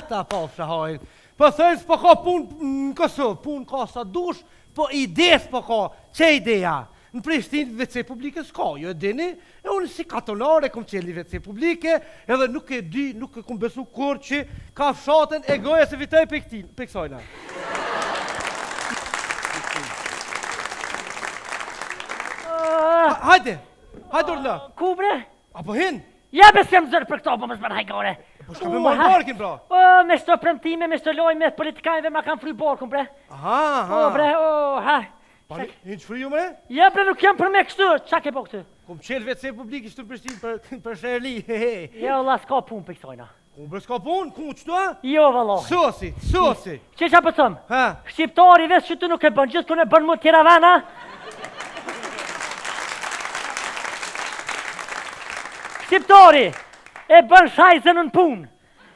ta po shahojnë. Po thënë s'po ka punë në Kosovë, punë ka sa dush, po ide s'po ka. Që ideja? Në Prishtinë WC publike s'ka, jo e dini, e unë si katolare kom qeli WC publike, edhe nuk e di, nuk e kom besu kur që ka fshatën e goja se vitoj për kësojna. Hajde, hajde urla. Ku bre? Apo hin? Ja be s'kem zërë për këto, po më s'mën hajgore. Po shka me marrë barkin, bra? Me shto premtime, me shto loj, me politikajve ma kam fry barkun, bre. Aha. Bre, ha. Pani, hinë që friju me? Ja bre, nuk jam për me kështu, qa ke po këtu? Kom qelë WC publik ishtë të Prishtinë për Sherli, hehe. Jo, la s'ka pun për kësojna. Ku bre s'ka punë, ku qëtu a? Jo, vëllohi. Sosi. Që qa pëtëm? Ha? Shqiptari vesh që tu nuk e bën, gjithë kune bën mu tjera vana. Shqiptari e bën shajzën në punë,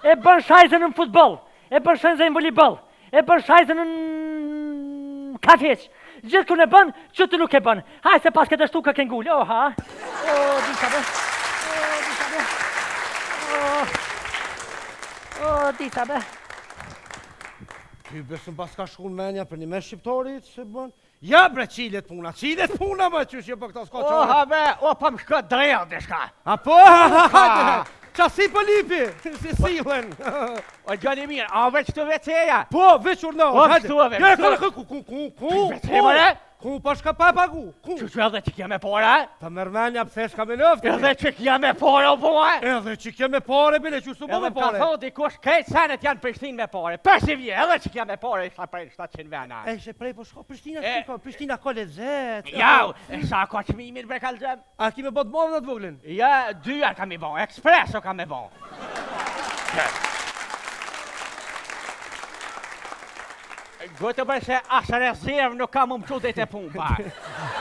e bën shajzën në futbol, e bën shajzën në volleyball, e bën shajzën në kafeq. Gjithë kune bën, që tu nuk e bën. Haj se pas këtë shtuka ke ngull, ha? Disa be. Disa be. Ty besëm pas ka shkun menja për një me shqiptarit, se bën. Ja bre, qilet puna ma qysh jo për këta s'ka qore. Ha be, pa më shkët drejnë dhe shka. Apo, qa si për lipi, si silen. O gjani mirë, a veç të WC-ja? Po, veç urna, hajde. Ku? WC mëre? Ku, pa shka pa pagu, ku? Që edhe që kja me pare? Ta mërmenja pëse shka me nëftë. Edhe që kja me pare, o po e? Edhe që kja me pare, bile, që su po me Edhe pare. ka thot dikush, kejtë senet janë Prishtinë me pare. Përsi vje, edhe që kja me pare, isha prej 700 vena. E, ishe prej, po shko, Prishtina ka lezet. Jau, sa ka qmimin bre kalzem? A ki me bot modë në të voglin? Ja, dyar ka mi bon, ekspreso ka mi bon. Gëtë bërë se asë rezervë nuk kam më qudit e punë, pa.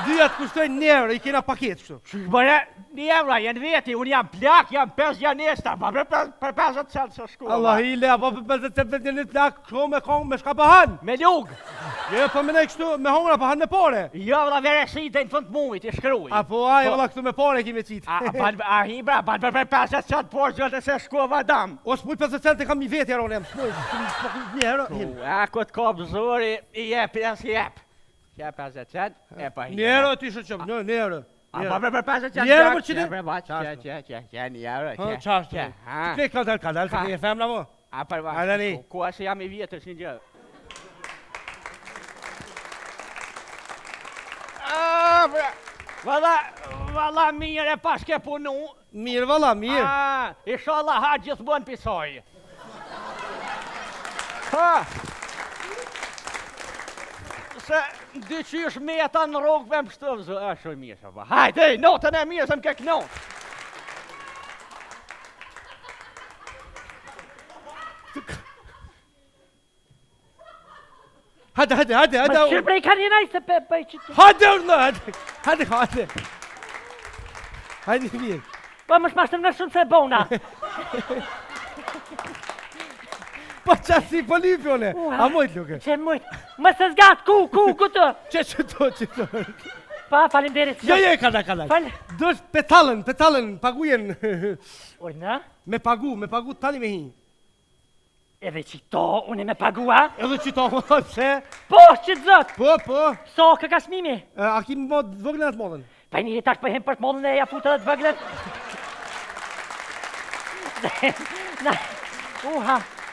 Dyjat kushtojnë €1, i kena paket kështu. Që bërë, €1, jenë veti, unë jam plak, jam 5 janesta, pa për 50 cent së shku. Allah ile, apo për 50 cent një plak, kështu me kongë, me shka pahan. Me lugë. Je, po me nej kështu, me hongra pahan me pare. Jo, vla vere si dhe në fund mujt, i shkruj. Apo aj, valla këtu me pare ki me qitë. A hi bra, ban për 50 cent por gjëtë se shku vadam. O s'muj 50 cent e kam një veti, aron jam, s'muj, një hero. A këtë kopë zori, i jep, jep. Jep 50 cent, e pa hi. Një hero ti shë qëmë, një hero. A pa për 50 cent, Një euro për qëtë? Një euro, Ha, qashtë. Kle kadal, se një femna mo. A për va, ku asë jam i vjetër si një gjë. Valla mirë e paske punu. Mirë, valla, mirë. Inshallah ha gjithë bën pisoj. Ha. Se dyqysh meta në rogë me më shtëvë, a shumë mirë shumë. Hajde, notën e mirë se më kek notë. Hajde. Më shirë prej ka një najtë se për qëtë. Hajde, urna, hajde. Hajde, mirë. Po më shmashtëm në shumë se bona. Po qa si po lipjone, a mojt luke? Që mojt, më se zgatë, ku të? Që to. Pa, falim derit. Jo, kada. Dosh petalen, pagujen. Ojna? Me pagu tani me hi. Edhe qito, unë me pagua? Edhe qito, pse? Po, që të zot! Po. So, kë ka smimi? A ki më mod vëglen atë modën? Pa njëri tash për hem për të modën e ja futë dhe të vëglen.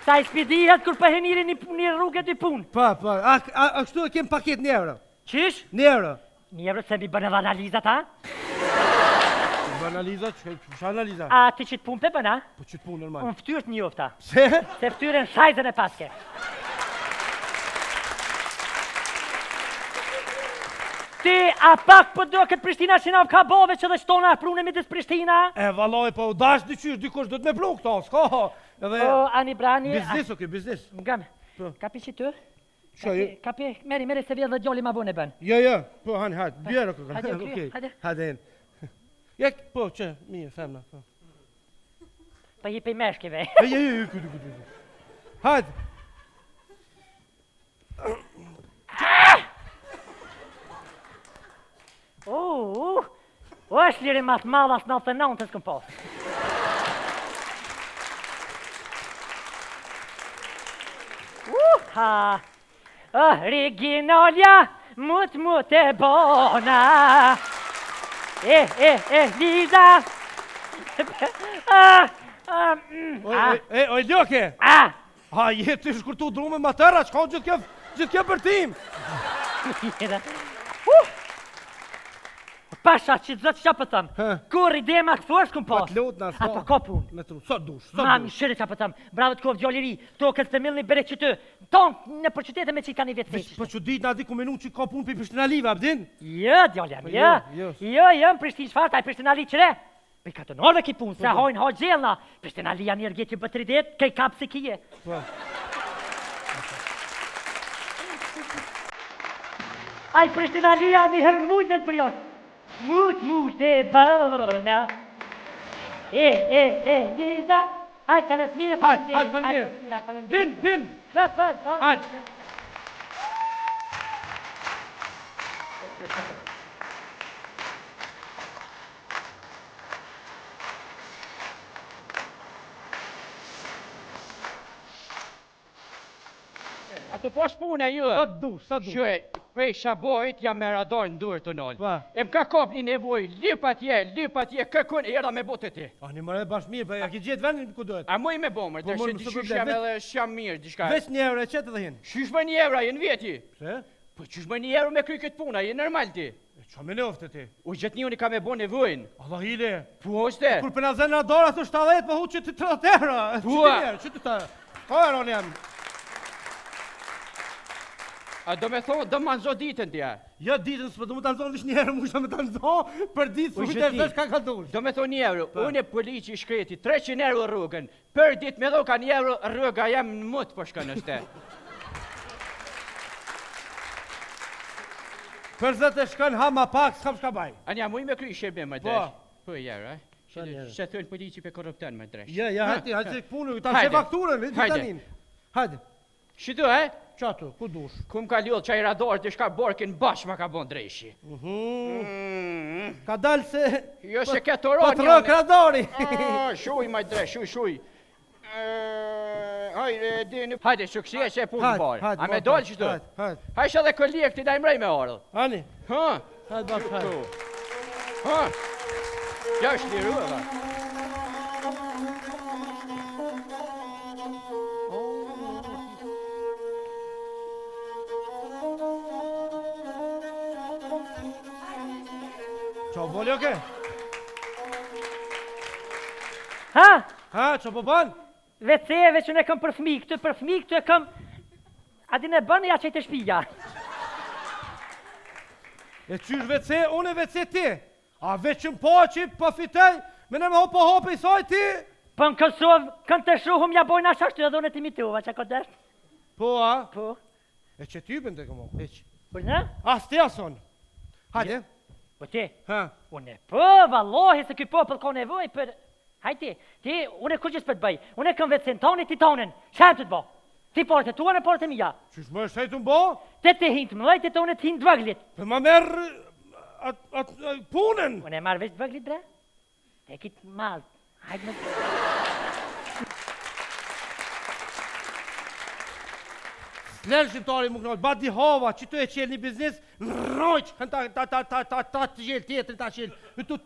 Sa i spidihat kur për hem njëri një rrugët i punë. Pa, a kështu e kem paket €1. Qish? €1. €1 se mi bënë edhe analizat, ha? Bë analiza, që analiza? A ti që të punë për bëna? Po që të punë normal. Unë ftyrët njofta. Se? Se ftyrën shajzën e paske. Ti, a pak për do këtë Prishtina që nga ka bove që dhe shtona prune midis Prishtina? E valoj, po dash dikush do të me pru këto, s'ka. O, ani brani... Biznis, oke, biznis. Mgame, kapi që të? Që? Kapi, meri se vjen dhe gjalli ma bune bën. Jo, po hani, hajde, bjerë këka. Hajde. Hajde. Jek, po, që, mirë, femna. Pa jipi meshkive. Jo, hajde. O, është liri matë malas 99 të s'këm posë. Ha. Originalja, mut e bona. Liza. Oj, Ljoke! A, jetë të shkurtu drume më tëra, që ka gjithë kjo për tim? Pasha që të zëtë që pëtëm, kur ide ma këtu është këm pas? Pat lot në Ata ka pun. Me tru, sot dush, Mami, shire që pëtëm, bravo të kovë gjalliri, to këtë të milë një bere që të, tonë në për qytete me që ka një vetë feqë. Po që ditë na di ku menu që ka pun për Prishtina Live, abdin? Jo, djallem, jo, më Prishtinë shfarta, e Prishtina Li qëre? Për këtë nërve ki punë, se hojnë hojnë gjellna, Prishtina Li janë njerë gjetë që bëtë ridet, kej kapë si kije. Aj, Prishtina Li janë një herë mujtën për jonë. Mut e bona. Liza. Aj, ka nësë mire. Hajt, din. Hajt. A të posh punë e ju? Sa du. Shue, prej shabojt jam me radar në durë të nëllë. E më ka kap një nevoj, lypat je, kërkun era me botë ti. A, një mëre bashkë mirë, për ja ki gjithë vendin ku dojtë. A muj me bomër, të morë, shë mësë qysh jam problem, edhe sham mirë, dishka. Veç një euro e qëtë dhe hinë. Qysh më një euro, jenë vjeti? Pse? Po qysh më një euro me kry këtë puna, jenë normal ti. Qa me lofte ti? U gjithë një unë ka me bo nevojnë. Allah hile. Po është? Kur për në zenë në dora të 70, po hu që të 30 euro. Që të ta? Ka euro një jam. A do me thonë, do më nëzo ditën tja. Jo ditën, s'po do më të nëzonë vish një euro, mu shta me të nëzonë, për ditë së vitë e vesh ka dush. Do me thonë një euro, unë e polici shkreti, 300 euro rrugën, për ditë me dhoka një euro rruga jam në mutë po shkën është. Për zë të shkën hama pak, s'kam shka baj. Anja, mu i me kry shqebe më dresh. Po e jero, Që thënë polici për korrupten më dresh. Ja, hajtë punu, ta shë fakturën, të tanin. Hajde. Shitu, Qatu, ku dush? Kum ka ljullë qaj radar të shka borkin bash ma ka bon dreshi. Ka dalë se... Jo se ke të ronjë. Po të rëk radari. Shuj, maj dresh, shuj. Hajde, sukses e punë barë. A me dollë qëtu? Hajde edhe këllik të dajmërej me orë. Ani? Hajde bashkë hajde. Ja është liru e ba. Qa bo Ljoke? Ha, qa po banë? Veceve që ne këm për fmi, këtu e këm... A di ne bënë ja që i të shpija. E qysh vece, unë e vece ti. A veqëm po që po fitej, me ne me hope i saj ti. Po në Kosovë, kënë të shuhum ja bojnë ashashtu edhe unë të imitova, që këtë është? Po, a? Po. E që ty bëndë të këmo, eq. Po në? As ti ason. Hajde. Po ti? Ha? Unë po, vallohi se këj popull ka nevoj për... Hajti, ti, unë e kur gjithë për të bëj. Unë e këm vetësin tonin, ti tonin. Shem të të bo. Ti porët e tua në porët e mija. Qysh më është shajtu më bo? Te te hintë më lejtë, te unë të hintë dvëglit. Për ma merë atë punën. Unë e marrë veç dvëglit, bre? Te kitë malë. Hajtë më... Lërë shqiptari më kënojtë, bati hava, që tu e qelë një biznis, në rojqë, ta të gjelë tjetërin, ta qelë, tu.